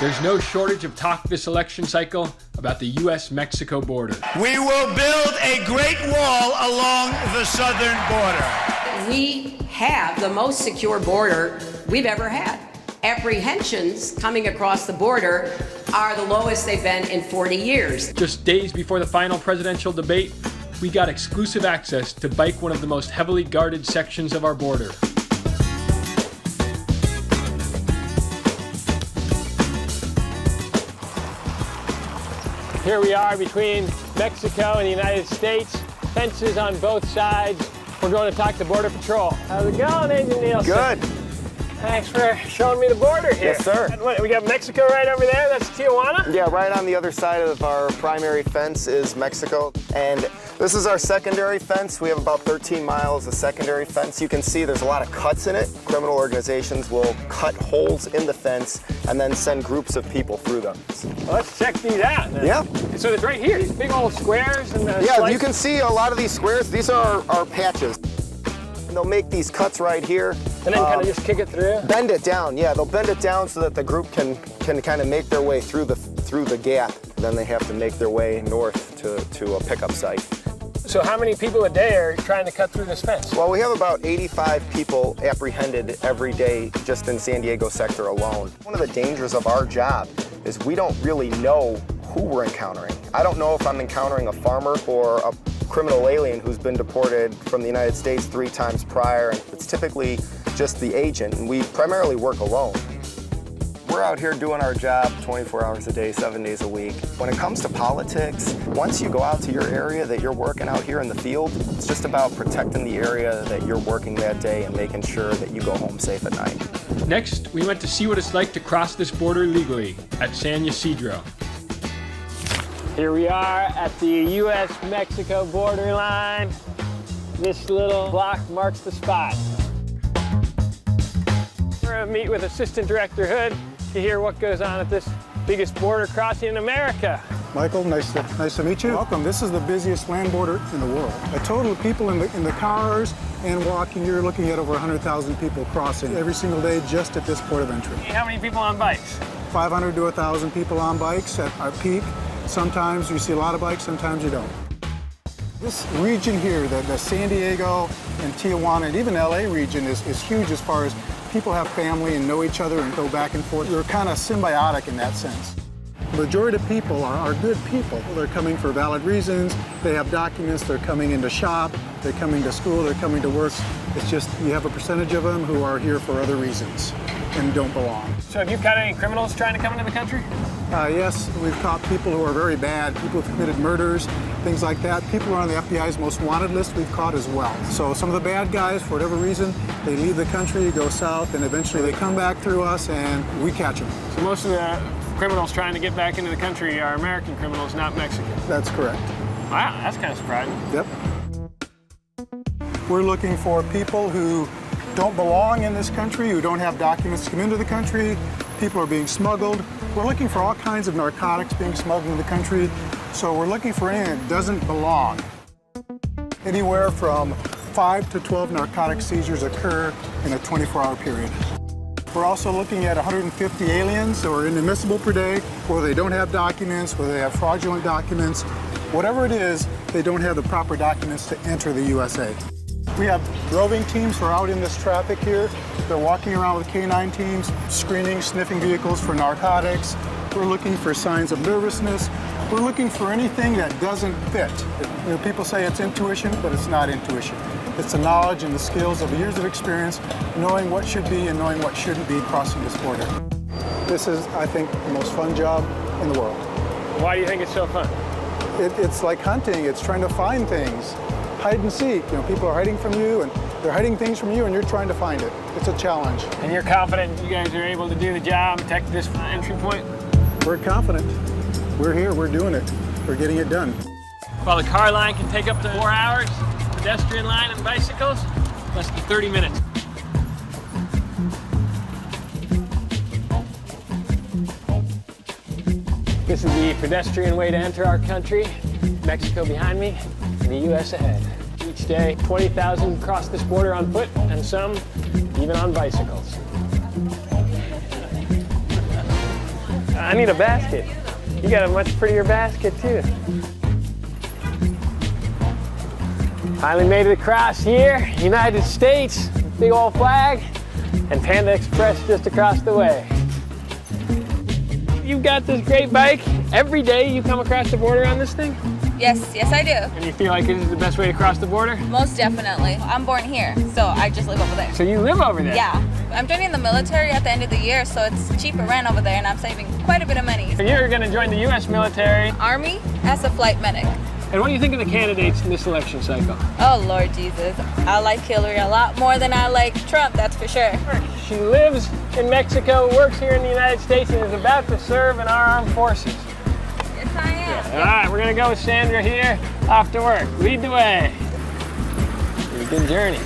There's no shortage of talk this election cycle about the U.S.-Mexico border. We will build a great wall along the southern border. We have the most secure border we've ever had. Apprehensions coming across the border are the lowest they've been in 40 years. Just days before the final presidential debate, we got exclusive access to bike one of the most heavily guarded sections of our border. Here we are between Mexico and the United States. Fences on both sides. We're going to talk to Border Patrol. How's it going, Agent Nielsen? Good. Thanks for showing me the border here. Yes, sir. What, we got Mexico right over there? That's Tijuana? Yeah, right on the other side of our primary fence is Mexico. And this is our secondary fence. We have about 13 miles of secondary fence. You can see there's a lot of cuts in it. Criminal organizations will cut holes in the fence and then send groups of people through them. Well, let's check these out then. Yeah. So it's right here, these big old squares. And yeah, slices. You can see a lot of these squares. These are our patches. And they'll make these cuts right here. And then kind of just kick it through? Bend it down, yeah. They'll bend it down so that the group can kind of make their way through the gap. Then they have to make their way north to a pickup site. So how many people a day are trying to cut through this fence? Well, we have about 85 people apprehended every day just in San Diego sector alone. One of the dangers of our job is we don't really know who we're encountering. I don't know if I'm encountering a farmer or a criminal alien who's been deported from the United States 3 times prior. It's typically just the agent, and we primarily work alone. We're out here doing our job 24 hours a day, 7 days a week. When it comes to politics, once you go out to your area that you're working out here in the field, it's just about protecting the area that you're working that day and making sure that you go home safe at night. Next, we went to see what it's like to cross this border legally at San Ysidro. Here we are at the U.S.-Mexico borderline. This little block marks the spot. We're going to meet with Assistant Director Hood to hear what goes on at this biggest border crossing in America. Michael, nice to meet you. Welcome. This is the busiest land border in the world. A total of people in the cars and walking, you're looking at over 100,000 people crossing every single day just at this port of entry. How many people on bikes? 500 to 1,000 people on bikes at our peak. Sometimes you see a lot of bikes, sometimes you don't. This region here, the San Diego and Tijuana and even LA region is huge as far as people have family and know each other and go back and forth. We're kind of symbiotic in that sense. The majority of people are good people. They're coming for valid reasons. They have documents. They're coming in to shop. They're coming to school. They're coming to work. It's just you have a percentage of them who are here for other reasons and don't belong. So have you caught any criminals trying to come into the country? Yes, we've caught people who are very bad, people who've committed murders, things like that. People who are on the FBI's most wanted list we've caught as well. So some of the bad guys, for whatever reason, they leave the country, go south, and eventually they come back through us and we catch them. So most of the criminals trying to get back into the country are American criminals, not Mexican. That's correct. Wow, that's kind of surprising. Yep. We're looking for people who don't belong in this country, who don't have documents to come into the country. People are being smuggled. We're looking for all kinds of narcotics being smuggled into the country. So we're looking for anything that doesn't belong. Anywhere from 5 to 12 narcotic seizures occur in a 24-hour period. We're also looking at 150 aliens who are inadmissible per day, whether they don't have documents, whether they have fraudulent documents. Whatever it is, they don't have the proper documents to enter the USA. We have roving teams who are out in this traffic here. They're walking around with K-9 teams, screening, sniffing vehicles for narcotics. We're looking for signs of nervousness. We're looking for anything that doesn't fit. You know, people say it's intuition, but it's not intuition. It's the knowledge and the skills of years of experience, knowing what should be and knowing what shouldn't be crossing this border. This is, I think, the most fun job in the world. Why do you think it's so fun? It's like hunting. It's trying to find things. Hide and seek. You know, people are hiding from you, and they're hiding things from you, and you're trying to find it. It's a challenge. And you're confident you guys are able to do the job, protect this entry point? We're confident. We're here. We're doing it. We're getting it done. While the car line can take up to 4 hours, pedestrian line and bicycles, less than 30 minutes. This is the pedestrian way to enter our country. Mexico behind me, and the U.S. ahead. Each day, 20,000 cross this border on foot, and some even on bicycles. I need a basket. You got a much prettier basket too. Finally made it across here, United States, big old flag, and Panda Express just across the way. You've got this great bike. Every day you come across the border on this thing? Yes, yes I do. And you feel like this is the best way to cross the border? Most definitely. I'm born here, so I just live over there. So you live over there? Yeah. I'm joining the military at the end of the year, so it's cheaper rent over there, and I'm saving quite a bit of money. So you're going to join the U.S. military. Army as a flight medic. And what do you think of the candidates in this election cycle? Oh, Lord Jesus. I like Hillary a lot more than I like Trump, that's for sure. She lives in Mexico, works here in the United States, and is about to serve in our armed forces. Yes, I am. All right, we're going to go with Sandra here, off to work. Lead the way. Good journey.